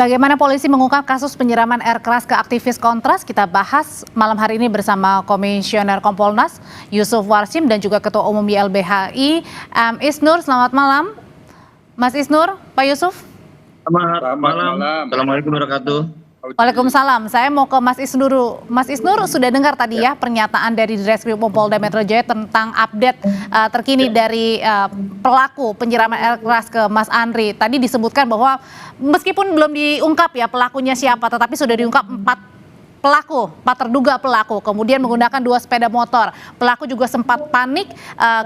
Bagaimana polisi mengungkap kasus penyiraman air keras ke aktivis Kontras? Kita bahas malam hari ini bersama Komisioner Kompolnas Yusuf Warsim dan juga Ketua Umum YLBHI Isnur. Selamat malam, Mas Isnur, Pak Yusuf. Selamat malam. Assalamualaikum warahmatullahi wabarakatuh. Waalaikumsalam. Saya mau ke Mas Isnur. Mas Isnur sudah dengar tadi ya pernyataan dari Ditreskrim Polda Metro Jaya tentang update terkini dari pelaku penyiraman air keras ke Mas Andri. Tadi disebutkan bahwa meskipun belum diungkap ya pelakunya siapa, tetapi sudah diungkap 4 terduga pelaku, kemudian menggunakan 2 sepeda motor. Pelaku juga sempat panik,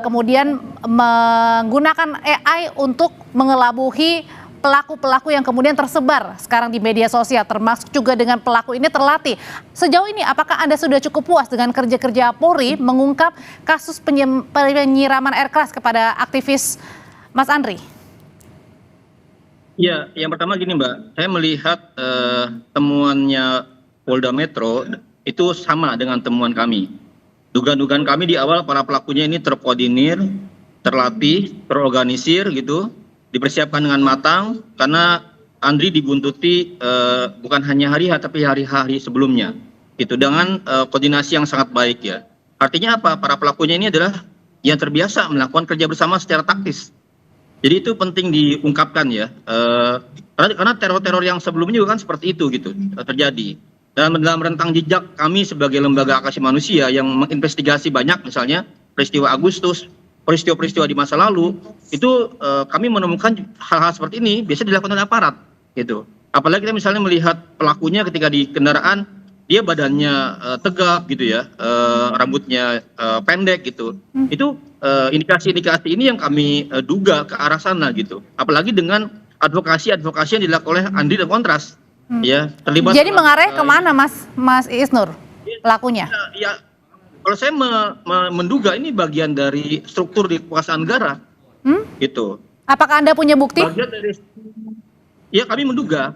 kemudian menggunakan AI untuk mengelabuhi pelaku-pelaku yang kemudian tersebar sekarang di media sosial, termasuk juga dengan pelaku ini terlatih. Sejauh ini, apakah Anda sudah cukup puas dengan kerja-kerja Polri mengungkap kasus penyiraman air keras kepada aktivis Mas Andri? Ya, yang pertama gini Mbak, saya melihat temuannya Polda Metro itu sama dengan temuan kami. Dugaan-dugaan kami di awal para pelakunya ini terkoordinir, terlatih, terorganisir gitu, dipersiapkan dengan matang karena Andri dibuntuti bukan hanya hari H tapi hari-hari sebelumnya gitu dengan koordinasi yang sangat baik ya. Artinya apa? Para pelakunya ini adalah yang terbiasa melakukan kerja bersama secara taktis. Jadi itu penting diungkapkan ya. Karena teror-teror yang sebelumnya juga kan seperti itu gitu terjadi. Dalam rentang jejak kami sebagai lembaga hak asasi manusia yang menginvestigasi banyak misalnya peristiwa Agustus, peristiwa-peristiwa di masa lalu itu kami menemukan hal-hal seperti ini biasa dilakukan oleh aparat gitu. Apalagi kita misalnya melihat pelakunya ketika di kendaraan dia badannya tegap gitu ya, rambutnya pendek gitu. Itu indikasi-indikasi ini yang kami duga ke arah sana gitu. Apalagi dengan advokasi yang dilakukan oleh Andri dan Kontras ya terlibat. Jadi mengarah kemana Mas Isnur pelakunya? Ya, kalau saya menduga ini bagian dari struktur di kekuasaan negara, gitu. Apakah Anda punya bukti? Ya kami menduga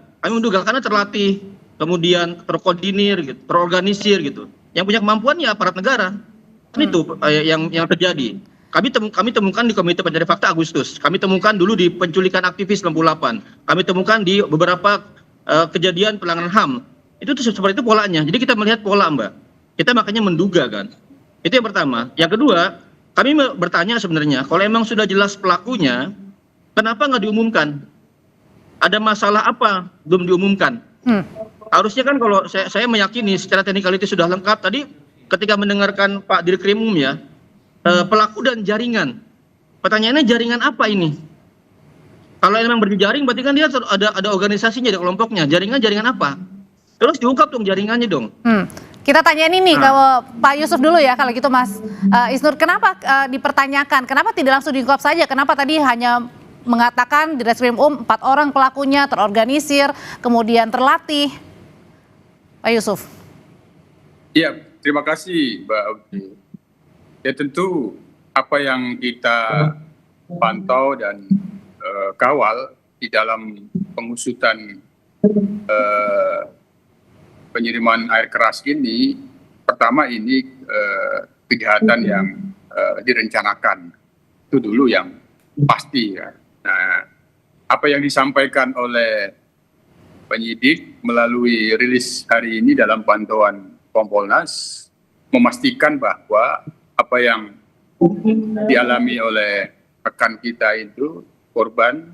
karena terlatih, kemudian terkoordinir, gitu, terorganisir gitu. Yang punya kemampuan ya aparat negara. Itu yang terjadi. Kami temukan di Komite Pencari Fakta Agustus. Kami temukan dulu di penculikan aktivis 68. Kami temukan di beberapa kejadian pelanggaran HAM. Itu seperti itu polanya. Jadi kita melihat pola, Mbak. Kita makanya menduga kan. Itu yang pertama. Yang kedua, kami bertanya sebenarnya, kalau emang sudah jelas pelakunya, kenapa nggak diumumkan? Ada masalah apa belum diumumkan? Harusnya kan kalau saya meyakini secara teknikaliti sudah lengkap. Tadi ketika mendengarkan Pak Dirkrimum ya, pelaku dan jaringan. Pertanyaannya jaringan apa ini? Kalau emang berjaring berarti kan dia ada organisasinya, ada kelompoknya. Jaringan apa? Terus diungkap dong jaringannya dong. Kita tanyain ini ke Pak Yusuf dulu ya kalau gitu Mas Isnur. Kenapa dipertanyakan? Kenapa tidak langsung diungkap saja? Kenapa tadi hanya mengatakan di Ditreskrim 4 orang pelakunya terorganisir, kemudian terlatih? Pak Yusuf. Iya, terima kasih Mbak Audi. Ya tentu apa yang kita pantau dan kawal di dalam pengusutan penyiraman air keras ini, pertama ini kejahatan yang direncanakan, itu dulu yang pasti ya. Nah, apa yang disampaikan oleh penyidik melalui rilis hari ini dalam pantauan Kompolnas memastikan bahwa apa yang dialami oleh rekan kita itu korban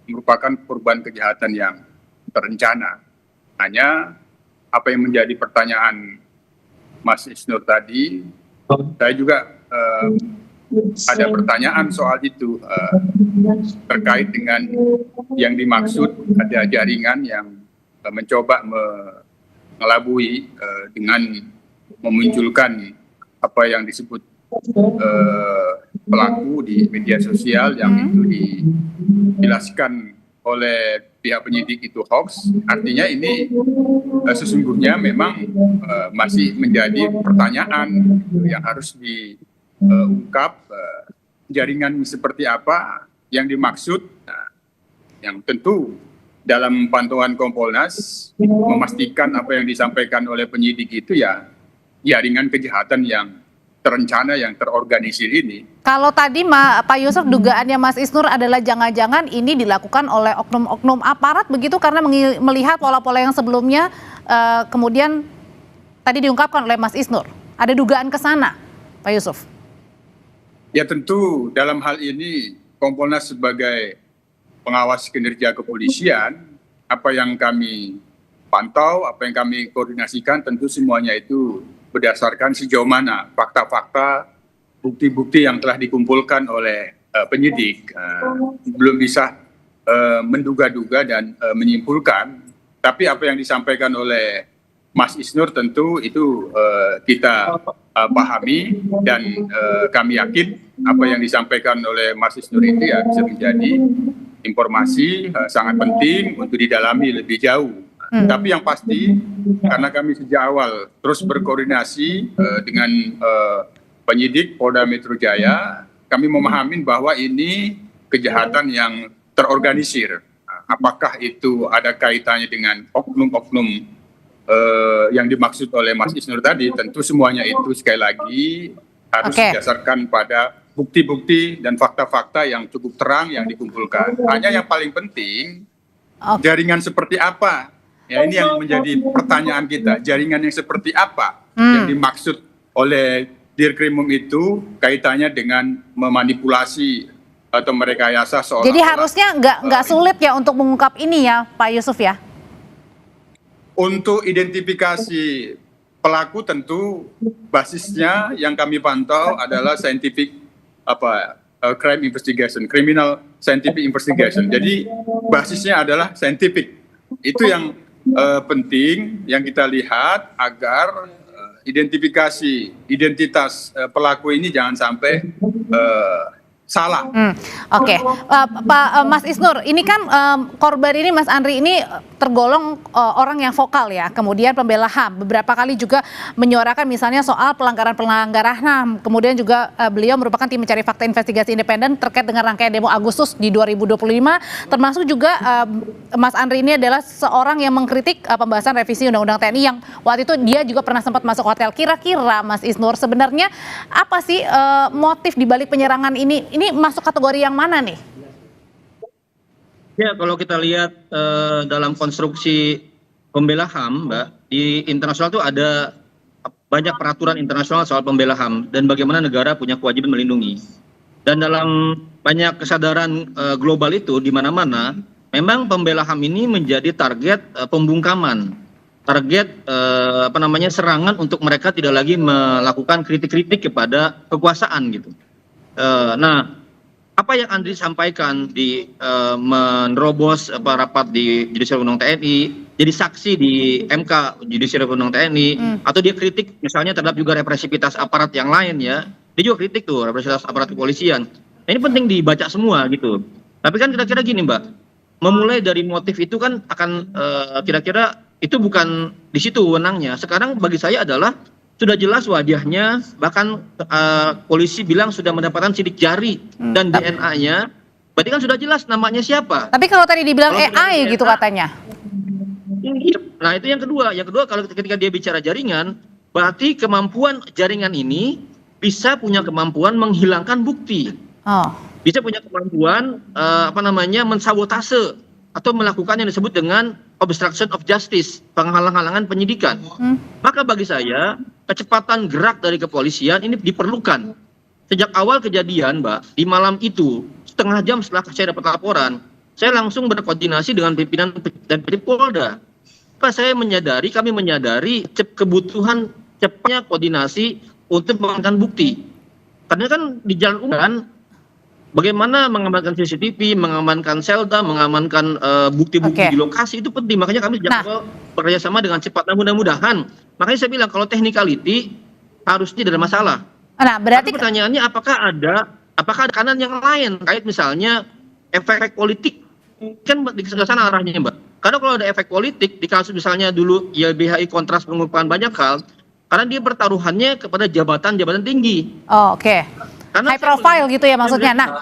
merupakan korban kejahatan yang terencana. Hanya apa yang menjadi pertanyaan Mas Isnur tadi, saya juga ada pertanyaan soal itu terkait dengan yang dimaksud ada jaringan yang mencoba mengelabui dengan memunculkan apa yang disebut pelaku di media sosial yang itu dijelaskan oleh pihak penyidik itu hoax. Artinya ini sesungguhnya memang masih menjadi pertanyaan yang harus diungkap, jaringan seperti apa yang dimaksud. Nah, yang tentu dalam pantauan Kompolnas memastikan apa yang disampaikan oleh penyidik itu ya jaringan kejahatan yang terencana, yang terorganisir ini. Kalau tadi Pak Yusuf, dugaannya Mas Isnur adalah jangan-jangan ini dilakukan oleh oknum-oknum aparat begitu, karena melihat pola-pola yang sebelumnya kemudian tadi diungkapkan oleh Mas Isnur. Ada dugaan ke sana, Pak Yusuf? Ya tentu dalam hal ini Kompolnas sebagai pengawas kinerja kepolisian, apa yang kami pantau, apa yang kami koordinasikan, tentu semuanya itu berdasarkan sejauh mana fakta-fakta, bukti-bukti yang telah dikumpulkan oleh penyidik. Belum bisa menduga-duga dan menyimpulkan, tapi apa yang disampaikan oleh Mas Isnur tentu itu kita pahami, dan kami yakin apa yang disampaikan oleh Mas Isnur itu ya bisa menjadi informasi sangat penting untuk didalami lebih jauh. Tapi yang pasti, karena kami sejak awal terus berkoordinasi dengan penyidik Polda Metro Jaya, kami memahami bahwa ini kejahatan yang terorganisir. Apakah itu ada kaitannya dengan oknum-oknum yang dimaksud oleh Mas Isnur tadi? Tentu semuanya itu sekali lagi harus didasarkan pada bukti-bukti dan fakta-fakta yang cukup terang yang dikumpulkan. Hanya yang paling penting, jaringan seperti apa? Ya, ini yang menjadi pertanyaan kita. Jaringan yang seperti apa yang dimaksud oleh Dirkrimum itu kaitannya dengan memanipulasi atau merekayasa seolah-olah. Jadi harusnya nggak sulit ya untuk mengungkap ini ya, Pak Yusuf ya? Untuk identifikasi pelaku tentu basisnya yang kami pantau adalah crime investigation, criminal scientific investigation. Jadi basisnya adalah scientific. Itu yang penting yang kita lihat agar identitas pelaku ini jangan sampai salah. Oke. Pak Mas Isnur, ini kan korban ini Mas Andri ini tergolong orang yang vokal ya, kemudian pembela HAM, beberapa kali juga menyuarakan misalnya soal pelanggaran HAM, kemudian juga beliau merupakan tim mencari fakta investigasi independen terkait dengan rangkaian demo Agustus di 2025, termasuk juga Mas Andri ini adalah seorang yang mengkritik pembahasan revisi Undang-Undang TNI yang waktu itu dia juga pernah sempat masuk hotel. Kira-kira Mas Isnur sebenarnya apa sih motif dibalik penyerangan ini? Ini masuk kategori yang mana nih? Ya, kalau kita lihat dalam konstruksi pembela HAM, Mbak, di internasional itu ada banyak peraturan internasional soal pembela HAM dan bagaimana negara punya kewajiban melindungi. Dan dalam banyak kesadaran global itu di mana-mana, memang pembela HAM ini menjadi target pembungkaman, target serangan untuk mereka tidak lagi melakukan kritik-kritik kepada kekuasaan gitu. Nah, apa yang Andri sampaikan di menerobos rapat di Judicial Undang TNI, jadi saksi di MK Judicial Undang TNI, atau dia kritik misalnya terhadap juga represivitas aparat yang lain ya, dia juga kritik tuh represivitas aparat kepolisian. Nah, ini penting dibaca semua gitu. Tapi kan kira-kira gini Mbak, memulai dari motif itu kan akan kira-kira itu bukan di situ wewenangnya. Sekarang bagi saya adalah sudah jelas wajahnya, bahkan polisi bilang sudah mendapatkan sidik jari dan DNA-nya, berarti kan sudah jelas namanya siapa. Tapi kalau tadi dibilang AI gitu katanya. Nah itu yang kedua. Yang kedua, kalau ketika dia bicara jaringan, berarti kemampuan jaringan ini bisa punya kemampuan menghilangkan bukti. Bisa punya kemampuan mensabotase atau melakukan yang disebut dengan obstruction of justice, penghalang-halangan penyidikan. Maka bagi saya, kecepatan gerak dari kepolisian ini diperlukan. Sejak awal kejadian, Mbak, di malam itu, setengah jam setelah saya dapat laporan, saya langsung berkoordinasi dengan pimpinan dan penyidik Polda. Kami menyadari kebutuhan cepatnya koordinasi untuk mengamankan bukti. Karena kan di jalan umum, bagaimana mengamankan CCTV, mengamankan selda, mengamankan bukti-bukti di lokasi itu penting. Makanya kami sejak awal bekerja sama dengan cepat. Nah, mudah-mudahan. Makanya saya bilang kalau technicality harusnya tidak ada masalah. Nah, berarti tapi pertanyaannya apakah ada kanan yang lain kait misalnya efek politik, kan di sana arahnya Mbak. Karena kalau ada efek politik di kasus misalnya dulu YLBHI kontras pengukuhan banyak hal, karena dia pertaruhannya kepada jabatan-jabatan tinggi. Karena high profile gitu ya maksudnya. Nah,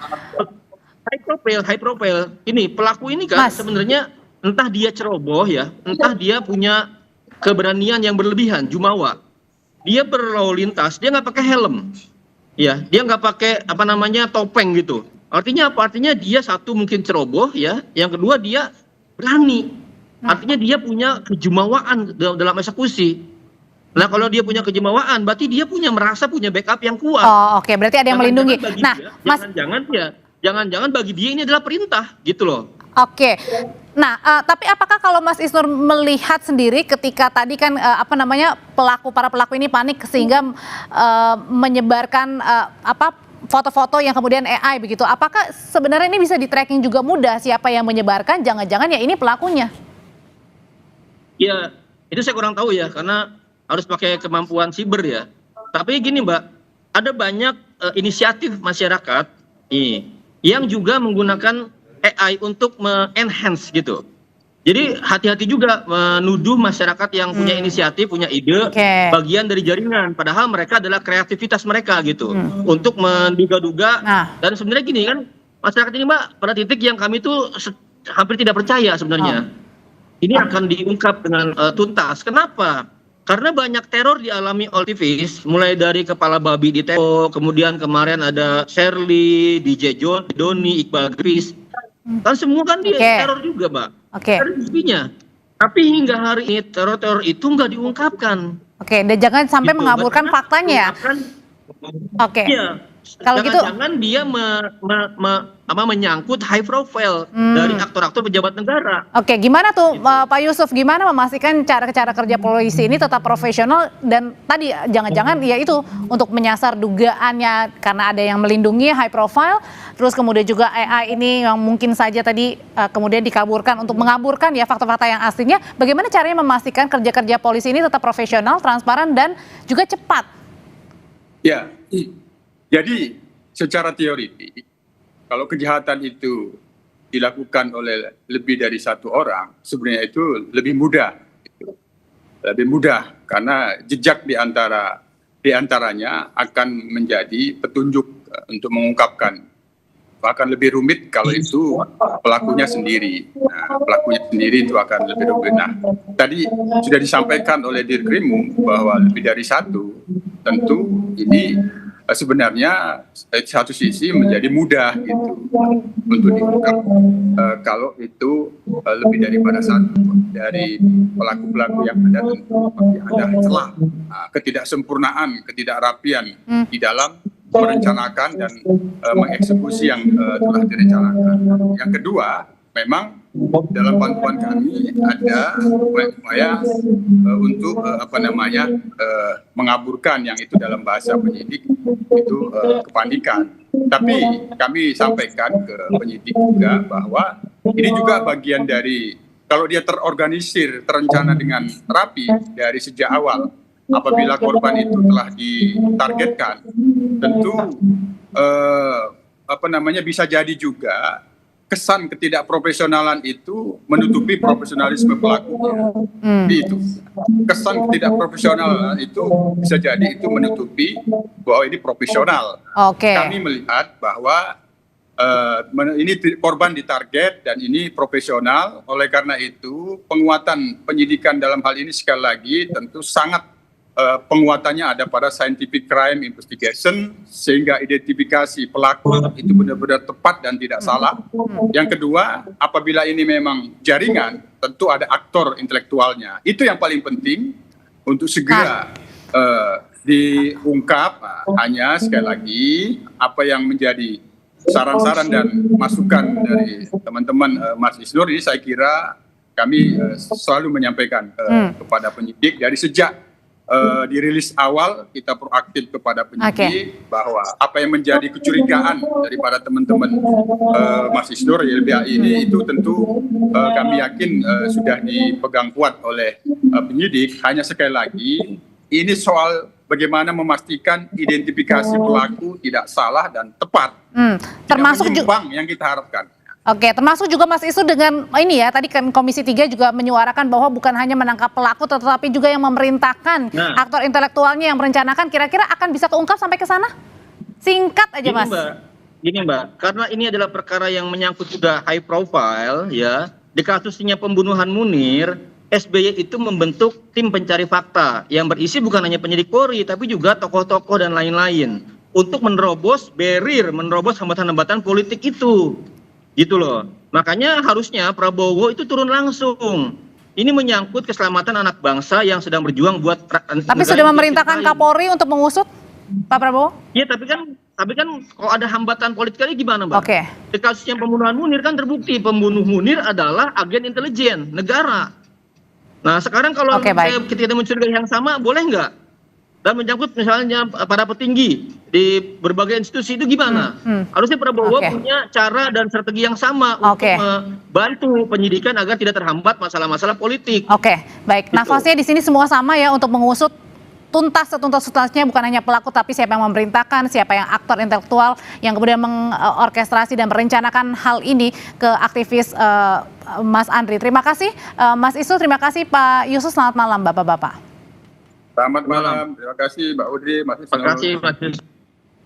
high profile. Ini pelaku ini kan sebenarnya entah dia ceroboh ya, entah dia punya keberanian yang berlebihan, jumawa. dia berlalu lintas, dia nggak pakai helm, ya, dia nggak pakai topeng gitu. Artinya apa? Artinya dia satu mungkin ceroboh, ya, yang kedua dia berani. Artinya dia punya kejumawaan dalam eksekusi. Nah, kalau dia punya kejumawaan, berarti dia merasa punya backup yang kuat. Oh, oke, berarti ada yang melindungi. Nah, Mas, jangan-jangan bagi dia ini adalah perintah, gitu loh. Oke. Nah, tapi apakah kalau Mas Isnur melihat sendiri ketika tadi kan para pelaku ini panik sehingga menyebarkan foto-foto yang kemudian AI begitu. Apakah sebenarnya ini bisa di-tracking juga mudah siapa yang menyebarkan? Jangan-jangan ya ini pelakunya. Ya, itu saya kurang tahu ya, karena harus pakai kemampuan siber ya. Tapi gini Mbak, ada banyak inisiatif masyarakat yang juga menggunakan AI untuk me-enhance gitu. Jadi hati-hati juga menuduh masyarakat yang punya inisiatif, punya ide, bagian dari jaringan. Padahal mereka adalah kreativitas mereka gitu. Untuk menduga-duga. Dan sebenarnya gini kan, masyarakat ini Mbak, pada titik yang kami tuh hampir tidak percaya sebenarnya. Ini akan diungkap dengan tuntas. Kenapa? Karena banyak teror dialami oleh aktivis, mulai dari kepala babi di Teko, kemudian kemarin ada Shirley, DJ Doni, Iqbal Gris. Kan semua kan dia teror juga, Mbak. Ada buktinya. Tapi hingga hari ini teror-teror itu nggak diungkapkan. Dan jangan sampai mengaburkan faktanya. Iya. Kalau gitu, jangan dia menyangkut high profile dari aktor-aktor pejabat negara. Gimana tuh Pak Yusuf, gimana memastikan cara kerja polisi ini tetap profesional dan tadi jangan-jangan ya itu untuk menyasar dugaannya karena ada yang melindungi high profile, terus kemudian juga AI ini yang mungkin saja tadi kemudian dikaburkan untuk mengaburkan ya fakta-fakta yang aslinya. Bagaimana caranya memastikan kerja-kerja polisi ini tetap profesional, transparan dan juga cepat? Ya. Jadi secara teoritik, kalau kejahatan itu dilakukan oleh lebih dari satu orang, sebenarnya itu lebih mudah. Lebih mudah karena jejak di antaranya akan menjadi petunjuk untuk mengungkapkan. Bahkan lebih rumit kalau itu pelakunya sendiri. Nah, pelakunya sendiri itu akan lebih rumit. Nah, tadi sudah disampaikan oleh Dirkrimum bahwa lebih dari satu, tentu ini sebenarnya satu sisi menjadi mudah gitu untuk diungkap kalau itu lebih daripada satu dari pelaku-pelaku yang ada, tentu ada celah ketidaksempurnaan, ketidakrapian di dalam merencanakan dan mengeksekusi yang telah direncanakan. Yang kedua, memang dalam bantuan kami ada upaya untuk mengaburkan yang itu dalam bahasa penyidik itu kepanikan. Tapi kami sampaikan ke penyidik juga bahwa ini juga bagian dari kalau dia terorganisir, terencana dengan rapi dari sejak awal. Apabila korban itu telah ditargetkan, tentu bisa jadi juga kesan ketidakprofesionalan itu menutupi profesionalisme pelakunya. Itu kesan ketidakprofesionalan itu bisa jadi itu menutupi bahwa ini profesional. Kami melihat bahwa ini korban ditarget dan ini profesional. Oleh karena itu penguatan penyidikan dalam hal ini sekali lagi tentu sangat penguatannya ada pada scientific crime investigation sehingga identifikasi pelaku itu benar-benar tepat dan tidak salah. Yang kedua, apabila ini memang jaringan, tentu ada aktor intelektualnya. Itu yang paling penting untuk segera diungkap. Hanya sekali lagi apa yang menjadi saran-saran dan masukan dari teman-teman Mas Isnur ini saya kira kami selalu menyampaikan kepada penyidik dari sejak dirilis awal kita proaktif kepada penyidik bahwa apa yang menjadi kecurigaan daripada teman-teman Mas Isnur YLBHI ini itu tentu kami yakin sudah dipegang kuat oleh penyidik. Hanya sekali lagi ini soal bagaimana memastikan identifikasi pelaku tidak salah dan tepat, termasuk tidak menyimpang yang kita harapkan. Termasuk juga Mas Isnur dengan ini ya, tadi kan Komisi 3 juga menyuarakan bahwa bukan hanya menangkap pelaku tetapi juga yang memerintahkan aktor intelektualnya yang merencanakan, kira-kira akan bisa keungkap sampai ke sana? Singkat aja Mas. Gini Mbak, karena ini adalah perkara yang menyangkut juga high profile ya, di kasusnya pembunuhan Munir, SBY itu membentuk tim pencari fakta yang berisi bukan hanya penyidik Polri, tapi juga tokoh-tokoh dan lain-lain untuk menerobos barrier, menerobos hambatan-hambatan politik itu. Gitu loh. Makanya harusnya Prabowo itu turun langsung. Ini menyangkut keselamatan anak bangsa yang sedang berjuang buat Tapi sudah memerintahkan Kapolri untuk mengusut, Pak Prabowo? Iya, tapi kan kalau ada hambatan politik kali gimana, Mbak? Oke. Di kasusnya pembunuhan Munir kan terbukti pembunuh Munir adalah agen intelijen negara. Nah, sekarang kalau kita mencurigai yang sama, boleh nggak? Dan menyangkut misalnya para petinggi di berbagai institusi itu gimana? Harusnya Prabowo punya cara dan strategi yang sama untuk membantu penyidikan agar tidak terhambat masalah-masalah politik. Oke, baik. Nafasnya di sini semua sama ya untuk mengusut tuntas setuntas-tuntasnya, bukan hanya pelaku tapi siapa yang memerintahkan, siapa yang aktor intelektual yang kemudian mengorkestrasi dan merencanakan hal ini ke aktivis Mas Andri. Terima kasih Mas Isnur, terima kasih Pak Yusuf, selamat malam Bapak-Bapak. Selamat malam, terima kasih Mbak Udri. Terima kasih Mas Yusuf.